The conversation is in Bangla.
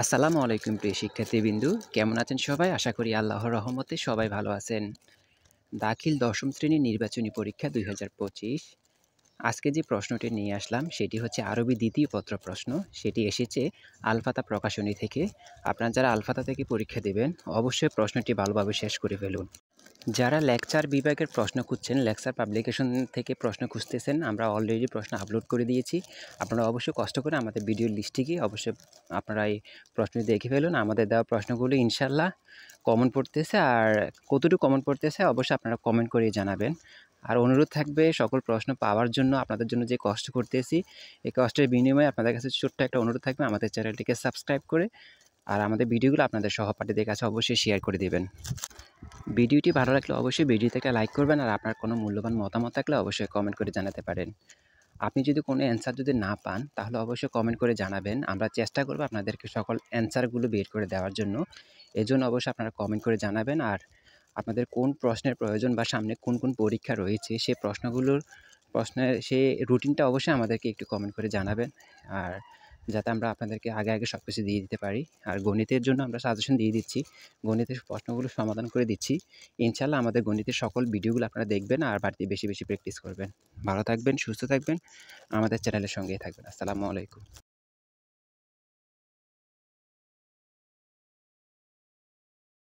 আসসালামু আলাইকুম প্রিয় শিক্ষার্থীবৃন্দু, কেমন আছেন সবাই? আশা করি আল্লাহর রহমতে সবাই ভালো আছেন। দাখিল দশম শ্রেণীর নির্বাচনী পরীক্ষা ২০২৫। আজকে যে প্রশ্নটি নিয়ে আসলাম সেটি হচ্ছে আরবি দ্বিতীয় পত্র প্রশ্ন। সেটি এসেছে আল-ফাতা প্রকাশনী থেকে। আপনারা যারা আল-ফাতা থেকে পরীক্ষা দেবেন অবশ্যই প্রশ্নটি ভালোভাবে শেষ করে ফেলুন। যারা লেকচার বিভাগের প্রশ্ন খুঁজছেন, লেকচার পাবলিকেশন থেকে প্রশ্ন খুঁজতেছেন, আমরা অলরেডি প্রশ্ন আপলোড করে দিয়েছি। আপনারা অবশ্যই কষ্ট করে আমাদের ভিডিওর লিস্টে গিয়ে অবশ্যই আপনারা এই প্রশ্নটি দেখে ফেলুন। আমাদের দেওয়া প্রশ্নগুলো ইনশাআল্লাহ কমন পড়তেছে, আর কতটুকু কমন পড়তেছে অবশ্যই আপনারা কমেন্ট করে জানাবেন। আর অনুরোধ থাকবে সকল প্রশ্ন পাওয়ার জন্য আপনাদের জন্য যে কষ্ট করতেছি, এই কষ্টের বিনিময়ে আপনাদের কাছে ছোট্ট একটা অনুরোধ থাকবে, আমাদের চ্যানেলটিকে সাবস্ক্রাইব করে আর আমাদের ভিডিওগুলো আপনাদের সহপাঠীদের কাছে অবশ্যই শেয়ার করে দেবেন। ভিডিওটি ভালো লাগলে অবশ্যই ভিডিওতে একটা লাইক করবেন, আর আপনার কোনো মূল্যবান মতামত থাকলে অবশ্যই কমেন্ট করে জানাতে পারেন। আপনি যদি কোনো অ্যান্সার যদি না পান তাহলে অবশ্যই কমেন্ট করে জানাবেন। আমরা চেষ্টা করব আপনাদেরকে সকল অ্যান্সারগুলো বের করে দেওয়ার জন্য। এজন্য অবশ্যই আপনারা কমেন্ট করে জানাবেন, আর আপনাদের কোন প্রশ্নের প্রয়োজন বা সামনে কোন কোন পরীক্ষা রয়েছে সেই প্রশ্নের সেই রুটিনটা অবশ্যই আমাদেরকে একটু কমেন্ট করে জানাবেন, আর যাতে আমরা আপনাদেরকে আগে আগে সব কিছু দিয়ে দিতে পারি। আর গণিতের জন্য আমরা সাজেশন দিয়ে দিচ্ছি, গণিতের প্রশ্নগুলো সমাধান করে দিচ্ছি। ইনশাআল্লাহ আমাদের গণিতের সকল ভিডিওগুলো আপনারা দেখবেন আর বাড়তি বেশি বেশি প্র্যাকটিস করবেন। ভালো থাকবেন, সুস্থ থাকবেন, আমাদের চ্যানেলের সঙ্গেই থাকবেন। আসসালামু আলাইকুম।